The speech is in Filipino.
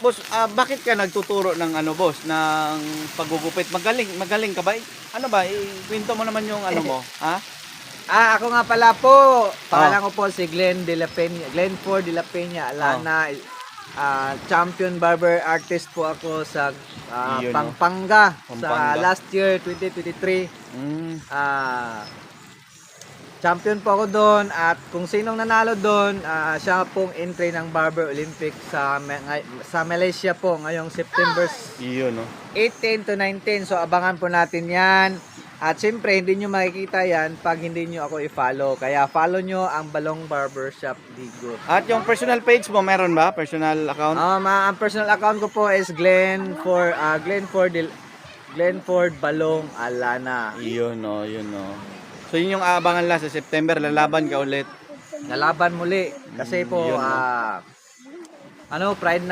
Boss, bakit ka nagtuturo ng ano, boss, ng paggugupit? Magaling ka ba? Ano ba? Ikwento mo naman yung ano mo, ha? Ako nga pala po. Pangalan Oh. ko po si Glenn De La Peña, Glenford De La Peña, Alana. Champion barber artist po ako sa Yun, no? Pampanga Pampanga. sa last year 2023. Mm. Champion po ako doon at kung sinong nanalo doon, siya pong entry ng Barber Olympic sa Malaysia po ngayong September Yun, no? 18 to 19. So abangan po natin 'yan. At siyempre, hindi nyo makikita yan pag hindi nyo ako i-follow. Kaya follow nyo ang Balong Barbershop Digo. At yung personal page mo, meron ba? Personal account? Ang personal account ko po is Glenford Balong Alana. Yun, no? Yun, no? So, yun yung aabangan lang sa September. Lalaban ka ulit. Nalaban muli. Kasi po, Yun, no? Pride